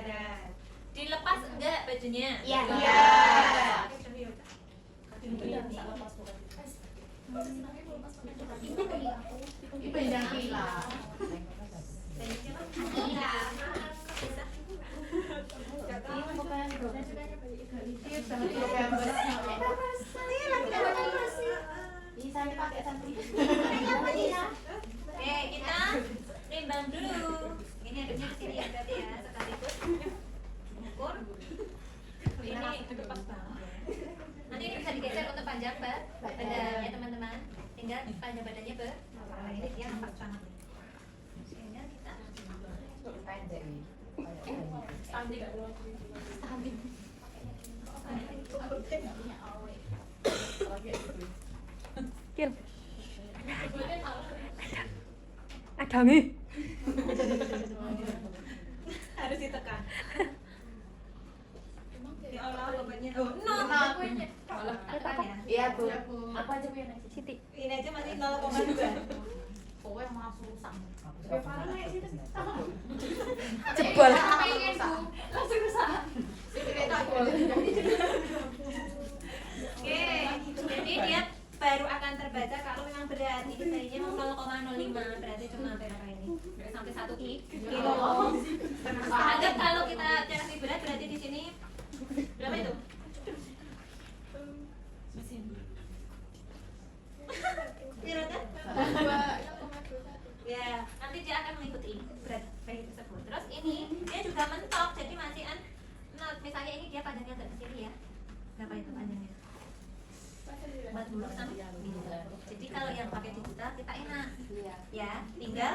badan. Dilepas enggak bajunya? Iya. Itu yang gila. Bisa dipakai santri. Oke, kita timbang dulu. Ini aduknya di sini ya berarti ya sekaligus ukur. Ini pas banget. Nanti ini bisa digeser untuk panjang badannya teman-teman. Tinggal panjang badannya nah, ini dia pas banget. Sehingga kita Kil. Ada nih. harus ditekan. Ya Allah, bapaknya. Oh, no. Tekan ya. Iya, Bu. Aku aja punya nasi. Siti. Ini aja masih 0,2. Pokoknya langsung rusak. Jebol. Pengen, Bu. Langsung rusak. Oke, jadi dia baru akan terbaca kalau memang berat. Ini bayinya 0,05, berarti cuma berapa ini? Sampai 1 kilo. Anggap kalau kita cari berat berarti di sini berapa itu? Kira-kira? Ya, nanti dia akan mengikuti berat bayi tersebut. Terus ini dia juga mentok, jadi masih misalnya ini dia panjangnya agak ke sini ya. Berapa itu panjangnya? 40 sampai 9. Jadi kalau yang pakai digital kita enak. Ya, tinggal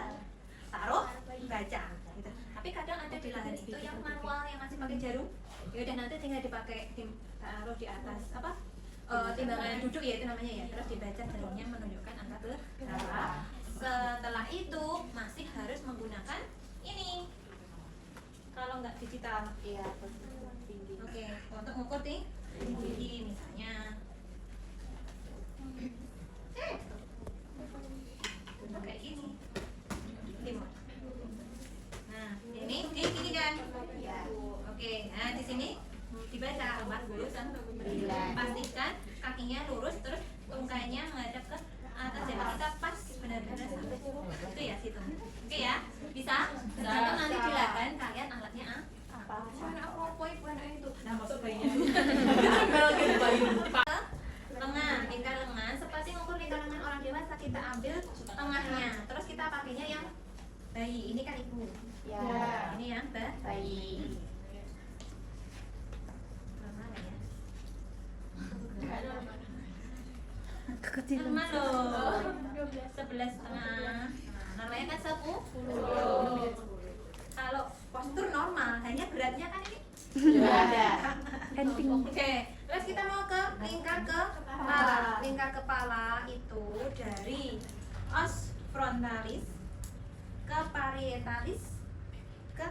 taruh baca gitu. Tapi kadang ada di lahan itu yang manual yang masih pakai jarum. Ya udah nanti tinggal dipakai taruh di atas apa? Timbangan duduk ya itu namanya ya. Terus dibaca jarumnya menunjukkan angka berapa. Setelah itu masih harus menggunakan ini. Kalau nggak digital, Iya, oke, untuk mengukur tinggi misalnya. Kayak gini. Nah, ini gini kan? Oke, nah di sini dibaca 40 sampai 9. Pastikan kakinya lurus terus tungkainya menghadap ke atas ya, kita pas benar-benar sampai itu ya situ. Oke ya, bisa? Tergantung nanti di lahan kalian alatnya apa? Mana apa ibu anak itu? Nah masuk bayinya. Lengan, lingkar lengan seperti ngukur lingkar lengan orang dewasa, kita ambil tengahnya, terus kita pakainya yang bayi. Ini kan ibu. Ya. Ini yang Bayi. Mana ya? Kekecilan. Normal loh. 11,5. Normalnya kan 10. Kalau postur normal, hanya beratnya kan ini. Ada. Penting. Oke, terus kita mau ke lingkar kepala. Lingkar kepala itu dari os frontalis ke parietalis ke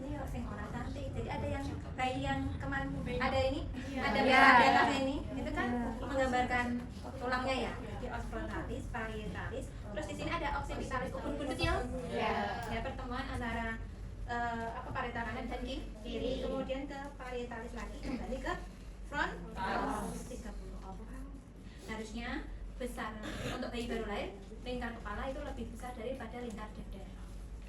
ini sing ora cantik. Jadi ada yang bayi yang kemarin ada ini, ada merah ini, itu kan menggambarkan tulangnya ya. Jadi os frontalis, parietalis. Terus di sini ada occipitalis, ubun-ubun kecil. Ya, pertemuan antara parieta kanan dan kiri, kemudian ke parietalis lagi, kembali ke frontalis 30 orang. Harusnya besar untuk bayi baru lahir, lingkar kepala itu lebih besar daripada lingkar dada.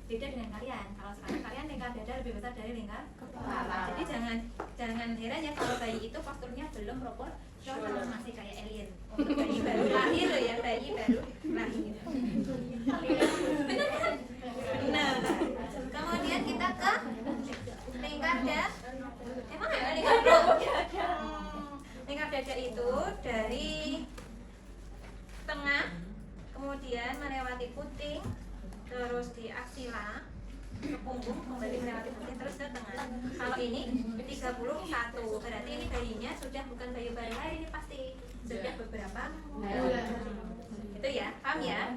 Beda dengan kalian, kalau sekarang kalian lingkar dada lebih besar dari lingkar kepala. Jadi jangan heran ya kalau bayi itu posturnya belum proporsional, masih kayak alien. Untuk bayi baru lahir ya, bayi baru lahir. Benar kan? Nah, kemudian kita ke lingkar dada. Emang ada lingkar dada? Lingkar dada itu dari tengah, kemudian melewati puting, terus di aksila, ke punggung, kembali melewati puting, terus ke tengah. Kalau ini 31, berarti ini bayinya sudah bukan bayi baru lahir, ini pasti sudah beberapa itu ya, paham ya?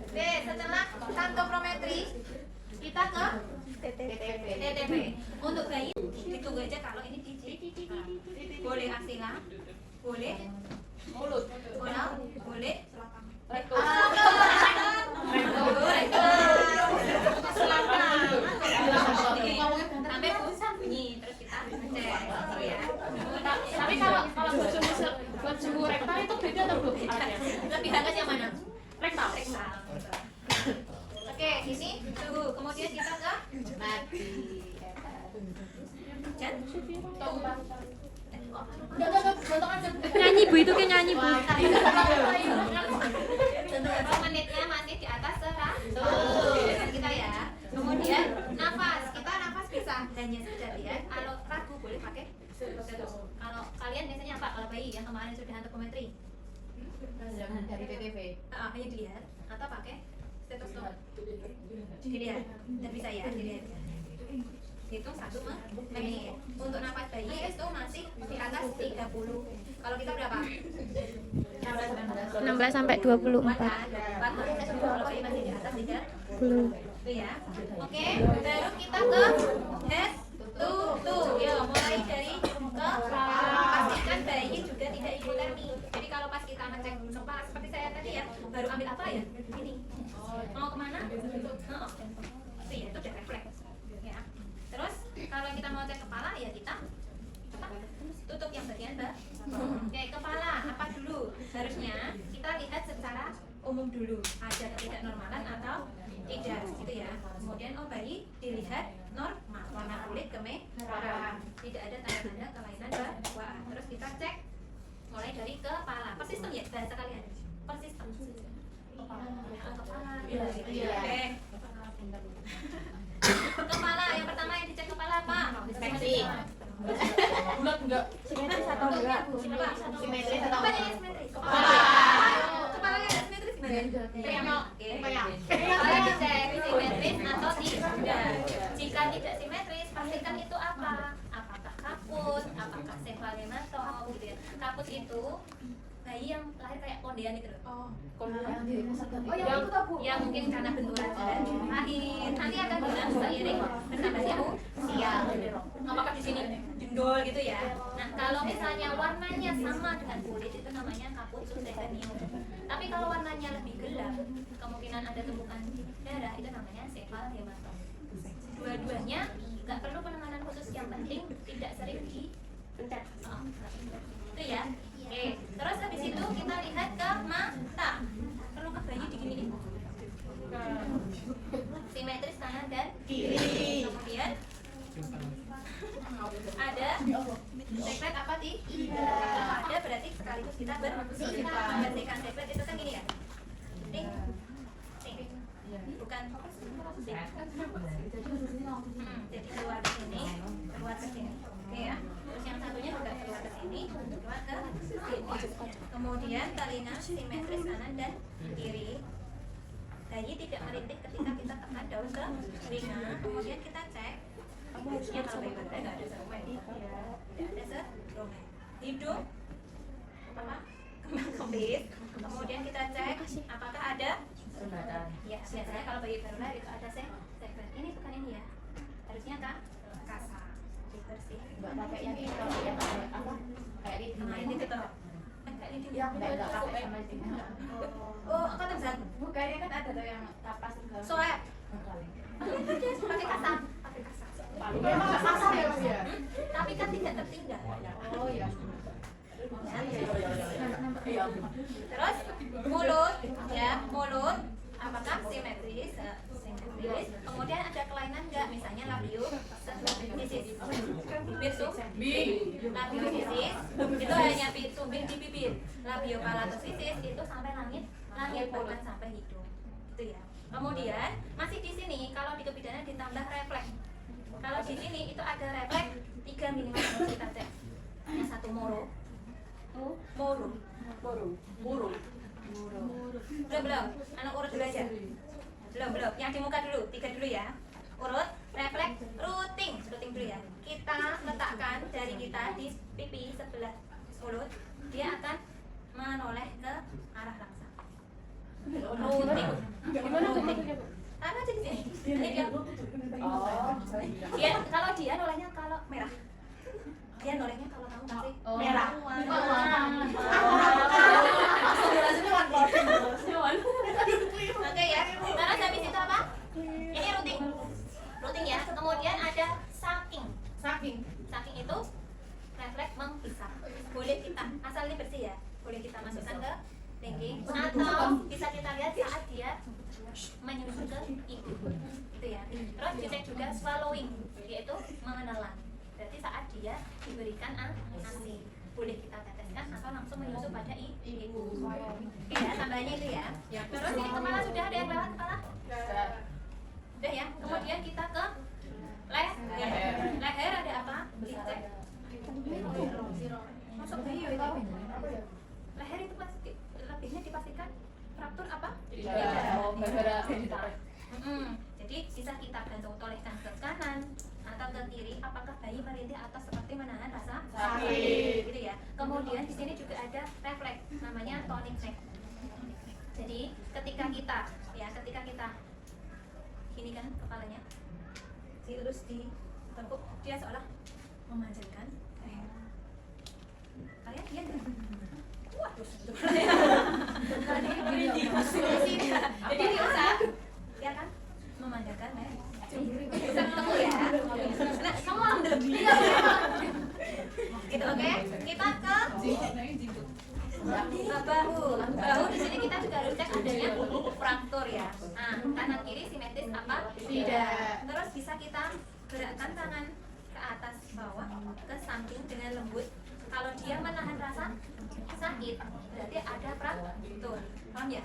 Oke, setelah santoprometri kita ke TTP. Untuk bayi ditunggu aja kalau ini boleh aksila, boleh mulut, boleh selangkang. Nyanyi Bu, itu kayak nyanyi Bu. Menitnya masih di atas 100 kita ya. Kemudian nafas, kita nafas bisa hanya sekedar ya. Kalau ragu boleh pakai stetoskop. Kalau kalian biasanya apa? Kalau bayi yang kemarin sudah antropometri, Dari PPV. hanya dilihat atau pakai stetoskop. Dilihat dan bisa ya dilihat. Hitung 1 menit. Untuk nafas bayi itu masih di atas 30. Kalau kita berapa? 16 sampai 24. Kalau bayi masih di atas 30. 10. Itu ya. Oke, baru kita ke head to toe. Ya, mulai dari ke pastikan bayi juga tidak hipotermi. Jadi kalau pas kita ngecek kepala seperti saya tadi ya, baru ambil apa ya? Ini. Mau kemana? Oh, itu ya, itu udah refleks. Ya. Terus kalau kita mau cek kepala ya kita tutup yang bagian Oke, kepala apa dulu? Harusnya kita lihat secara umum dulu, ada ketidaknormalan atau tidak, gitu ya. Kemudian bayi dilihat normal, warna kulit kemerah, tidak ada tanda-tanda kelainan bawaan. Terus kita cek mulai dari kepala, persistem ya bahasa kalian, persistem. Kepala, oke. Kepala yang pertama yang dicek kepala apa? Inspeksi. Bulat enggak? Simetris atau enggak? Simetris atau Apa enggak? yang simetris? Kepala. Kepalanya simetris gimana? Kayak Kalau dicek simetris atau tidak. Jika tidak simetris, pastikan itu apa? Apakah kaput, apakah sefalematom gitu ya. Kaput itu bayi yang lahir kayak kondean itu loh. yang aku tahu. Ya mungkin karena benturan jalan lahir. Nanti akan bilang seiring bertambahnya usia. Apakah di sini jendol gitu ya? Nah kalau misalnya warnanya sama dengan kulit itu namanya kaput subsectanium. Tapi kalau warnanya lebih gelap, kemungkinan ada tumpukan darah itu namanya sefalematom. Dua-duanya nggak perlu penanganan khusus, yang penting tidak sering dipencet. Itu ya. Oke, terus habis itu kita lihat ke mata. Perlu ke bayi diginiin. Simetris kanan dan kiri. Kemudian ada sekret apa sih? Ada berarti sekaligus kita membersihkan sekret itu kan gini ya. Ting, ting. Bukan jadi keluar ke sini, keluar ke sini. Oke ya. Terus yang satunya juga keluar ke sini, keluar ke sini. Kemudian telinga simetris kanan dan kiri. Bayi tidak merintih ketika kita tekan daun telinga. Kemudian kita cek. Harusnya kalau bayi bayi nggak ada serumen, tidak ada serumen. Hidung, apa? Kembang kempis. Kemudian kita cek apakah ada. Ya, biasanya kalau bayi baru lahir itu ada sekret. Ini bukan ini ya. Harusnya kan kasar, bersih. Enggak pakai yang itu, yang apa? Kayak itu. Nah, ini gitu. Kayak ini. Yang enggak pakai sama itu. Oh, apa tuh? Bukannya kan ada tuh yang kapas enggak. Soalnya pakai kasar, pakai kasar. Memang kasar ya Mas ya? Tapi kan tidak tertinggal. Oh iya. Terus mulut, ya mulut, apakah simetris? Simetris. Kemudian ada kelainan nggak? Misalnya labiofisis, bibir labiofisis itu hanya sumbing di bibir. Labiopalatofisis itu sampai langit, bahkan sampai hidung, itu ya. Kemudian masih di sini kalau di kebidanan ditambah refleks. Kalau di sini itu ada refleks 3 minimal harus kita cek. Yang satu moro. Belum. Anak urut dulu aja. Belum. Yang di muka dulu, 3 dulu ya. Urut, refleks, routing dulu ya. Kita letakkan jari kita di pipi sebelah mulut, dia akan menoleh ke arah langsung. Routing. Taruh aja di sini. Ini dia. Dia kalau dia nolehnya kalau merah. Dia nolehnya kalau kamu kasih merah. Oke ya. Terus habis itu apa? Ini routing ya. Kemudian ada saking itu refleks menghisap. Boleh kita asal ini bersih ya. Boleh kita masukkan ke lingging atau bisa kita lihat saat dia menyusun ke ibu. Itu ya. Terus dicek juga swallowing, yaitu menelan. berarti saat dia diberikan ASI. Boleh kita teteskan atau langsung menyusu pada ibu. Oke ya, tambahannya itu ya. Terus ini kepala sudah ada yang lewat kepala? Sudah ya. Kemudian kita ke leher. Leher ada apa? Dicek. Masuk bayi ya itu. Leher itu pasti lebihnya dipastikan fraktur apa? Jadi bisa kita bantu tolehkan ke kanan atau ke kiri. Apakah bayi merintih atau seperti menahan rasa sakit, gitu ya. Kemudian di sini juga ada refleks, namanya tonic neck. Jadi ketika kita gini kan kepalanya, terus ditepuk, dia seolah memanjangkan leher. Kalian lihat nggak? Waduh, jadi diusap, ya kan? Memanjangkan leher. Bisa ketemu ya? Nah, kamu ambil lebih. Gitu, oke? Kita ke bahu. Di sini kita juga harus cek adanya fraktur ya. Nah, kanan kiri simetris apa? Tidak. Terus bisa kita gerakkan tangan ke atas bawah ke samping dengan lembut. Kalau dia menahan rasa sakit, berarti ada fraktur. Paham ya?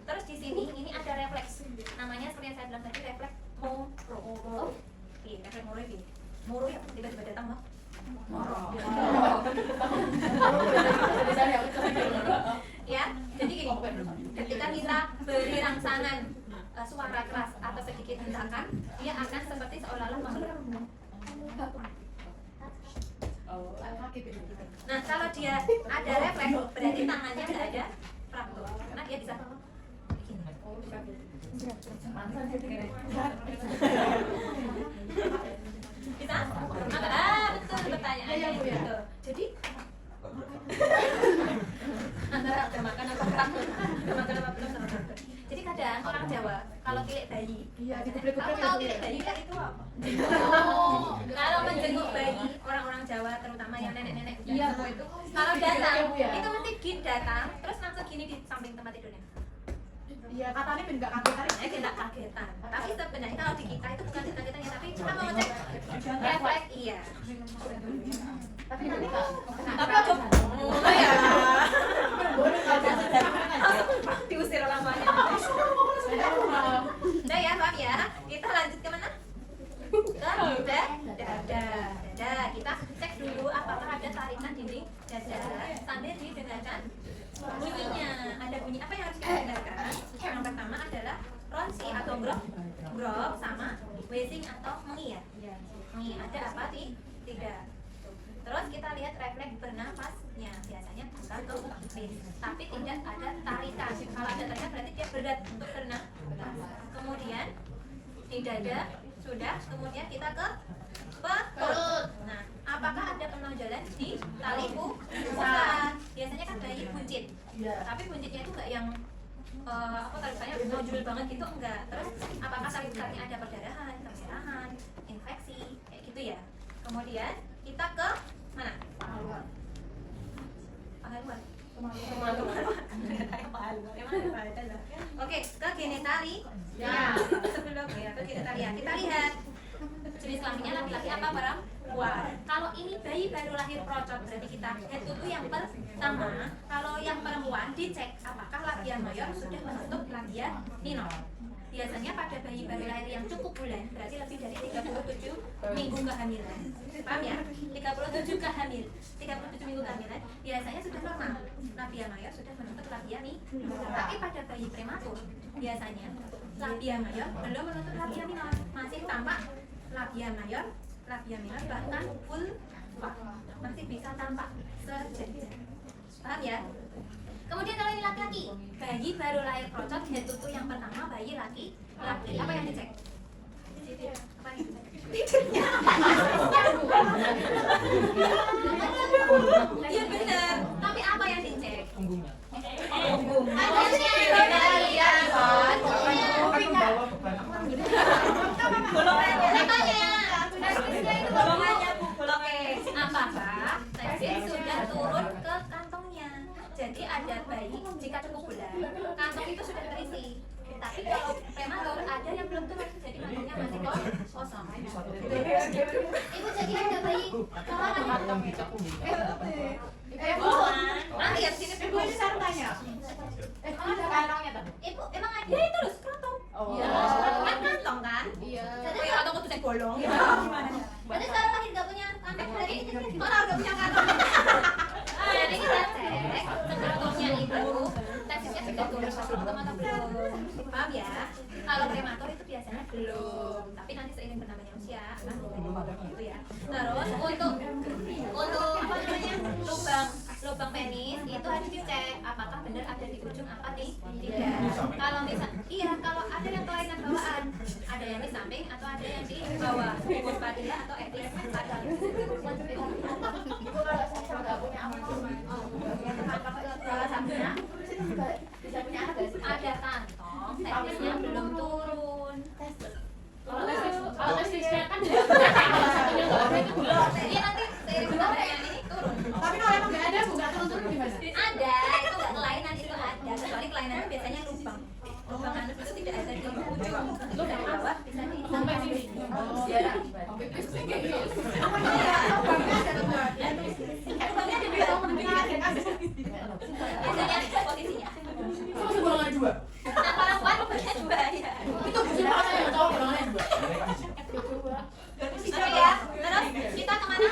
Terus di sini ini ada refleks. Namanya seperti yang saya bilang tadi, refleks Moro. Refleks Moro ini. Moro ya tiba-tiba datang loh. Ya, jadi gini, ketika kita beri rangsangan suara keras atau sedikit hentakan, dia akan seperti seolah-olah mengeluh. Nah, kalau dia ada refleks, berarti tangannya nggak ada fraktur, karena dia bisa bisa? Betul pertanyaannya gitu. Jadi antara udah makan apa fraktur, udah makan apa belum sama fraktur. Jadi kadang orang Jawa kalau tilik bayi, kamu tahu tilik bayi kan itu apa? Kalau menjenguk bayi, orang-orang Jawa terutama yang nenek-nenek itu, kalau datang itu mesti gini datang, terus langsung gini di samping tempat tidurnya. Iya, katanya ben gak kagetan. Kita kagetan. Tapi sebenarnya kalau di kita itu bukan kagetannya, tapi kita mau ngecek refleks iya. Tapi nanti kok Tapi aku ya. Diusir lamanya. Udah ya, paham ya? Kita lanjut ke mana? Ke dada. Kita cek dulu apakah ada tarikan dinding dada sambil didengarkan bunyinya. Ada bunyi apa yang harus kita dengarkan? Yang pertama adalah ronsi atau grok sama wheezing atau mengiyak. Ada apa? Tidak. Terus kita lihat refleks bernafasnya. Biasanya bukan ke tapi tidak ada tarikan. Kalau ada tarikan berarti dia berat untuk bernafas. Kemudian di dada sudah. Kemudian kita ke perut. Nah, apakah ada penonjolan di tali pusat? Biasanya kan bayi buncit. Tapi buncitnya itu enggak yang misalnya nonjol banget gitu, enggak. Terus apakah tali pusatnya ada perdarahan, kemerahan, infeksi, kayak gitu ya. Kemudian kita ke mana? Paha luar. Oke, ke genitalia. Sebelum ya ke genitalia, kita lihat jenis kelaminnya laki-laki apa perempuan. Kalau ini bayi baru lahir procot, berarti kita head to toe yang pertama. Kalau yang perempuan dicek apakah labia major sudah menutup labia minor. Biasanya pada bayi baru lahir yang cukup bulan, berarti lebih dari 37 minggu kehamilan. Paham ya? 37 minggu kehamilan biasanya sudah normal. Labia major sudah menutup labia minor. Tapi pada bayi prematur biasanya labia major belum menutup labia minor, masih tampak labia major, bahkan vulva masih bisa tampak sejajar. Paham ya? Kemudian kalau ini laki-laki, bayi baru lahir procot, head to toe yang pertama bayi laki-laki, apa yang dicek? Apa yang dicek? Titiknya. Iya benar. Tapi apa yang dicek? Punggungnya. Apakah testis sudah turun ke kantongnya? Jadi ada bayi jika cukup bulan, kantong itu sudah terisi. Tapi kalau prematur ada yang belum turun, jadi kantongnya masih kosong. Ibu, jadi ada bayi Nanti ya di sini Ibu ini saya tanya. Ada kantongnya tuh. Ibu emang ada itu loh skrotum. Iya. Kan kantong kan? Iya. Jadi kantong kudu sing bolong. Gimana? Berarti sekarang lagi nggak punya kantong berarti mana udah punya kantong? Jadi kita cek skrotumnya ibu. Tesnya sudah turun skrotum atau belum? Paham ya? Kalau prematur itu biasanya belum. Tapi nanti seiring bertambahnya usia akan gitu ya. Terus untuk apa namanya lubang penis itu harus dicek apakah benar ada di ujung apa tidak. Kalau misal kalau ada yang kelainan bawaan, ada yang di samping atau ada yang di bawah, spadila atau etis ada. Ibu kalau saya nggak punya salah satunya bisa punya anak nggak sih? Ada kantong, testisnya belum turun. Kalau testisnya kan salah satunya nggak ada itu belum. Iya nanti seiring bertambahnya ini turun. Tapi kalau emang nggak ada, nggak turun gimana? Ada, itu nggak kelainan itu ada. Kecuali kelainannya biasanya lubang. Lubang anus itu tidak ada di ujung. Itu dari bawah bisa di Sampai sini. Iya. lubangnya di biasanya posisinya. Itu golongan 2. Nah kalau kuat lubangnya 2 ya. Itu bukan apa yang tahu golongan 2. Oke ya, terus kita kemana?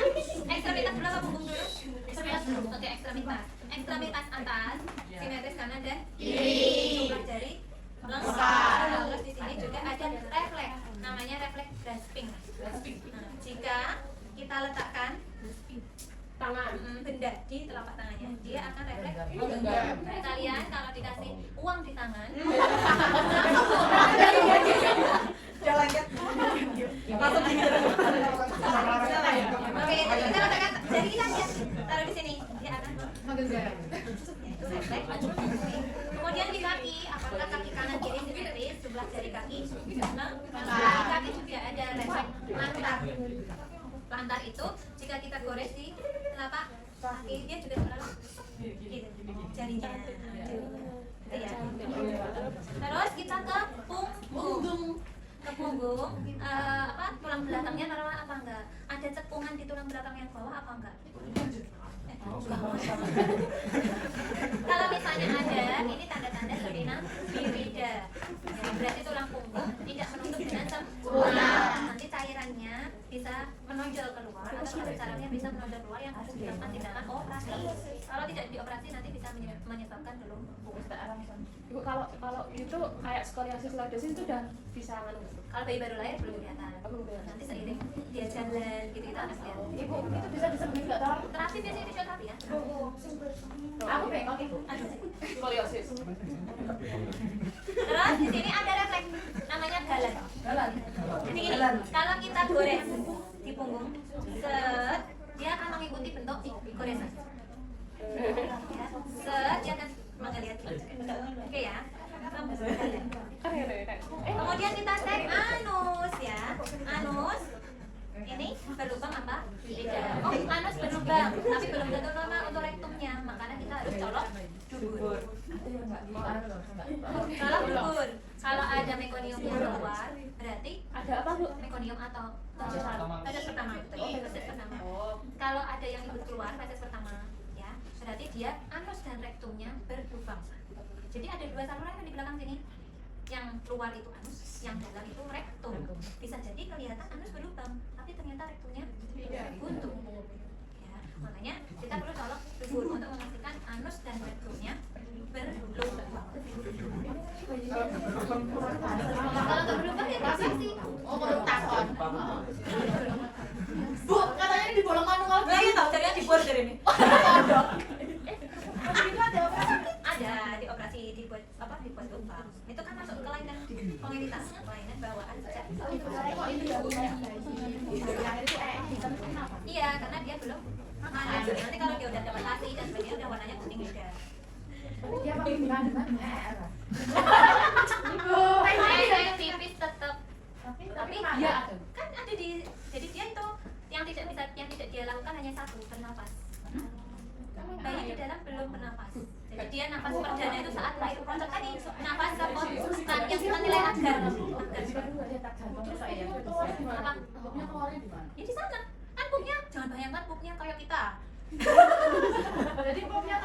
Ekstremitas dulu apa punggung dulu? Ekstremitas dulu. Oke, ekstremitas. Ekstremitas atas, simetris kanan dan kiri. Jumlah jari lengkap. Terus di sini juga ada refleks, namanya refleks grasping. Nah, jika kita letakkan Tangan. benda di telapak tangannya, dia akan refleks. Genggam. Nah, kalian kalau dikasih uang di tangan, Jalan kan? oke, jadi kita letakkan jari kita ya, taruh di sini, dia akan Menggenggam. itu refleks. Kemudian di kaki, apakah kaki kanan kiri simetris, sebelah jari kaki? Nah, di kaki juga ada refleks lantar. Lantar itu jika kita gores di telapak kaki, dia juga selalu gitu, jarinya. Gitu ya. Terus kita ke punggung. Ke punggung, tulang belakangnya normal apa enggak? Ada cekungan di tulang belakang yang bawah apa enggak? Kalau misalnya ada, ini tanda-tanda Serina birida. Ya, berarti tulang punggung tidak menutup dengan sempurna. Nanti cairannya bisa menonjol keluar atau caranya bisa menonjol keluar yang harus dilakukan tindakan operasi. Kalau tidak dioperasi nanti bisa menyebabkan belum punggung. Ibu kalau itu kayak skoliosis lordosis itu udah bisa nganu. Kalau bayi baru lahir belum kelihatan. Nanti seiring dia jalan gitu kita akan lihat. Ibu itu bisa disembuhin nggak tahu? Terapi biasanya fisioterapi ya. Aku bengkok ibu. Skoliosis. Terus di sini ada refleks namanya galan. Jadi gini, kalau kita gores di punggung, dia akan mengikuti bentuk goresan. Dia akan menggeliat. Oke ya. Kemudian kita cek anus ya. Anus ini berlubang apa? Tidak. Oh, anus berlubang, tapi belum tentu normal untuk rektumnya. Makanya kita harus colok dubur. Colok dubur. Kalau ada mekonium yang keluar, berarti Ada apa, Bu? mekonium atau feses pertama. Feses pertama. Kalau ada yang ikut keluar feses pertama, ya, berarti dia anus dan rektumnya berlubang. Jadi ada 2 saluran di belakang sini. Yang keluar itu anus, yang dalam itu rektum. Bisa jadi kelihatan anus berlubang, tapi ternyata rektumnya buntu. Ya, makanya kita perlu colok dubur untuk memastikan anus dan rektumnya berlubang. Kalau nggak berlubang ya pasti. Oh, perlu takon. Bu, katanya ini dibolong manual. Nah, ya tahu jadinya dibor dari ini. Itu ada operasi. Ada dibuat dibuat lubang. Itu kan masuk kelainan kongenital, kelainan bawaan sejak. Kok itu ya Bu? Yang itu kenapa? Iya, karena dia belum makan. Nanti kalau dia udah dapat ASI dan sebagainya udah warnanya kuning beda. Dia pakai kandungan. Tipis tetap. Tapi Iya. kan ada di, jadi dia itu yang tidak dia lakukan hanya satu, bernapas. Bayi di dalam belum bernapas. Jadi dia napas perdana itu saat lahir. Proses tadi napas konstan yang kita nilai agar. Terus saya Apa? keluarnya di mana? Ya di sana. Kan pupnya jangan banyak Beta. Jadi popnya